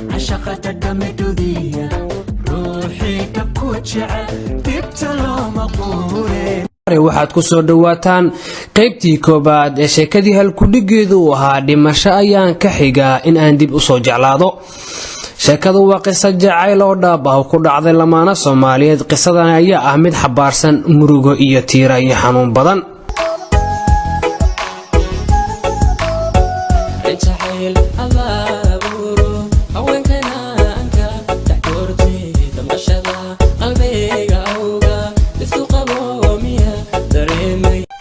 عشقت الدمدودية روحي كبكوتشع تبتلو مقوري waxaad ku soo dhawaataan qaybtii koobaad ee sheekadii halkudhigeedu ahaa dhimasho ayaan ka xigaa in aan dib u soo jeclaado. sheekadu waa qiso jacayl oo dhaab ah ku dhacday lamaana Soomaaliyeed. qisadan ayaa ah mid xabaarsan murugo iyo tiirayo xanuun badan.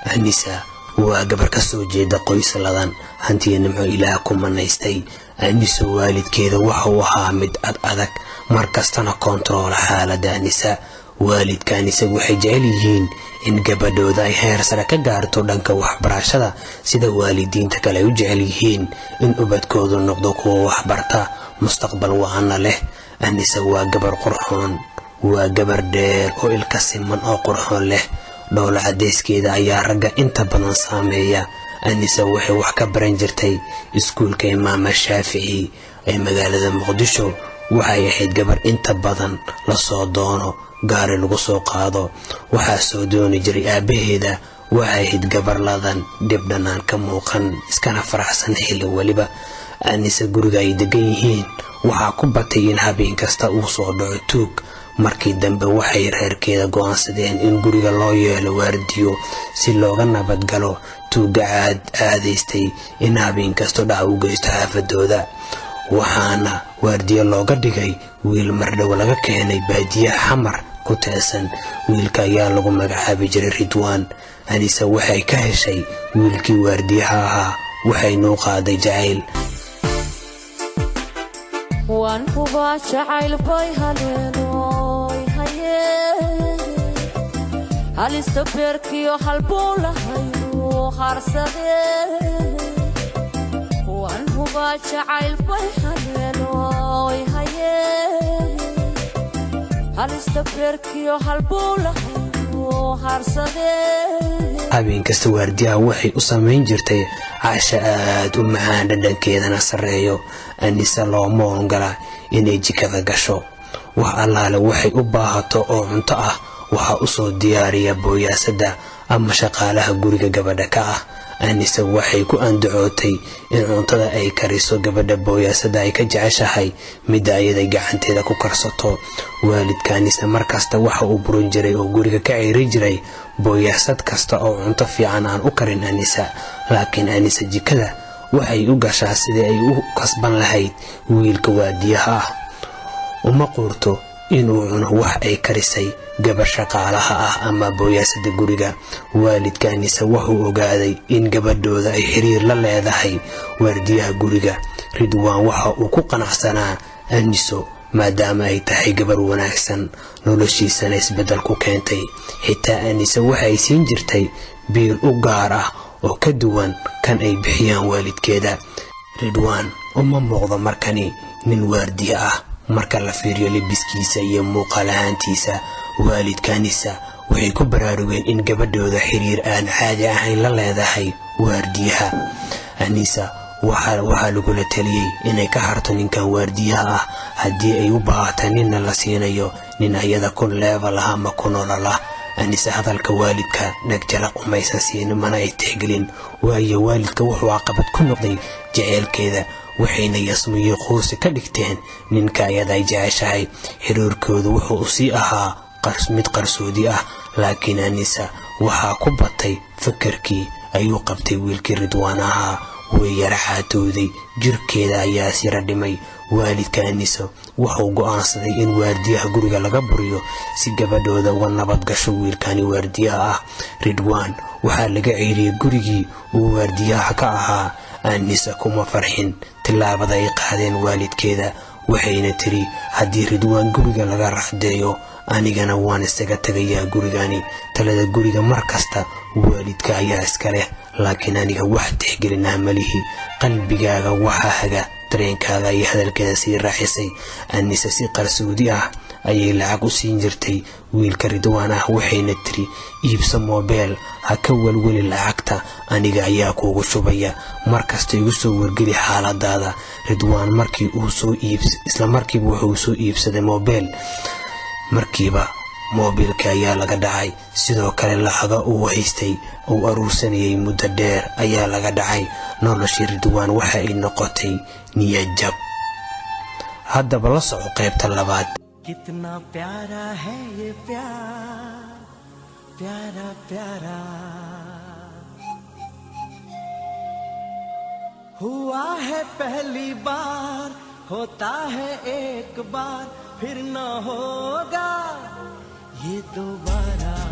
Anisa waa gabar ka soo jeeda qoys ladan hantiya nimco Ilaah ku manaystay. Anisa waalidkeeda waxa uu ahaa mid adag markastana kontrool xaaladda Anisa. waalidkan isagu waxay jecel yihiin in gabadhooda ay heer sare ka gaarto dhanka waxbarashada sida waalidiinta kale u jecel yihiin in ubadkoodu noqdo kuwa waxbarta mustaqbal waana leh. Anisa waa gabar qurxoon, waa gabar dheer oo ilka siman oo qurxoon leh. dhoola cadeyskeeda ayaa ragga inta badan saameeya. Anisa waxay wax ka baran jirtay iskuulka Imaam Shaafici ee magaalada Muqdisho. waxay ahayd gabar inta badan la soo doono gaari lagu soo qaado. waxaa soo dooni jiray aabaheeda. waxay ahayd gabar ladan dibdhanaan ka muuqan iskana faraxsan xilli waliba. Anisa guriga ay degan yihiin waxaa ku batay in habeen kasta uu soo dhaco tuug. markii dambe waxay reerkeeda go'aansadeen in guriga loo yeelo waardiyo si looga nabad galo tuuga caadaystay in habeen kasta dhac u geysto xaafadooda. waxaana waardiyo looga dhigay wiil mardhow laga keenay baadiyaha Xamar ku teesan. wiilka ayaa lagu magacaabi jiray Ridwaan. Anisa waxay ka heshay wiilkii waardiyaha ahaa waxaynu qaaday jacayl. waan huba jacayl bay haleenoy haye halista beerkiyo halbuu lahaynu harsadee. waan huba jacayl bay haleenoy haye halista beerkiyo halbuu lahaynu harsadee. habeen kasta waardiyaha waxay u samayn jirtay casho aad u macaan dhadhankeedana sareeyo. Anisa looma ogola inay jikada gasho. wax allaale waxay u baahato oo cunto ah waxa u soo diyaariya booyaasada ama shaqaalaha guriga gabadha ka ah. Anisa waxay ku andacootay in cuntada ay kariso gabadha booyaasada ay ka jeceshahay mid ayada gacanteeda ku karsato. waalidka Anisa markasta waxa uu burin jiray oo guriga ka ciiri jiray booyaasad kasta oo cunto fiican aan u karin Anisa. laakiin Anisa jikada waxay u gashaa sidii ay u kasban lahayd wiilka waadiyaha ah. uma quurto inuu cuno wax ay karisay gabar shaqaalaha ah ama booyaasada guriga. waalidka Anisa wuxuu ogaaday in gabadhooda ay xiriir la leedahay waardiyaha guriga. Ridwaan waxa uu ku qanacsanaa Aniso maadaama ay tahay gabar wanaagsan noloshiisana isbedel ku keentay. xitaa Anisa waxay siin jirtay biil u gaar ah oo ka duwan kan ay bixiyaan waalidkeeda. Ridwaan uma muuqdo markani nin waardiye ah marka la fiiriyo libiskiisa iyo muuqaal ahaantiisa. waalidka Anisa waxay ku baraarugeen in gabadhooda xiriir aan caadi ahayn la leedahay waardiyaha. Anisa waxaa lagula taliyay inay ka harto ninkan waardiyaha ah haddii ay u baahato ninna la siinayo nin ayada ku level ah ama ku nolol ah. Anisa hadalka waalidka dhagjalaq umaysan siin mana ay tixgelin waayo waalidka wuxuu caqabad ku noqday jaceylkeeda. waxayna yasmiyo qoys ka dhigteen ninka ayada ay jeceshahay. xiriirkoodu wuxuu sii ahaa mid qarsoodi ah. laakiin Anisa waxaa ku batay fikirkii ayuu qabtay wiilkii Ridwaan ahaa. way yara caatooday jirkeeda ayaa sira dhimay. waalidka Anisa wuxuu go'aansaday in waardiyaha guriga laga buriyo si gabadhooda uga nabad gasho wiilkani waardiyaha ah. Ridwaan waxaa laga ceyriyay gurigii uu waardiyaha ka ahaa. Anisa kuma farxin tilaabada ay qaadeen waalidkeeda. waxayna tiri haddii Ridwaan guriga laga raxdeeyo anigana waan isaga tagayaa gurigani. talada guriga markasta waalidka ayaa iska leh laakiin aniga wax tixgelinaa malihi. qalbigaaga waxa haga dareenkaaga iyo hadalkeeda sii raaxisay. Anisa si qarsoodi ah ayay lacag u siin jirtay wiilka Ridwaan ah, waxayna tiri iibso moobeel, ha ka walwali lacagta, aniga ayaa kuugu shubaya, markasta igu soo wargeli xaaladaada. Ridwaan isla markiiba wuxuu soo iibsaday moobeel. Markiiba moobilka ayaa laga dhacay, sidoo kale lacaga uu haystay uu aruursanayay muddo dheer ayaa laga dhacay. Noloshii Ridwaan waxa ay noqotay niyad jab. haddaba la soco qaybta labaad. कितना प्यारा है ये प्यार, प्यारा प्यारा हुआ है पहली बार, होता है एक बार, फिर न होगा ये दोबारा।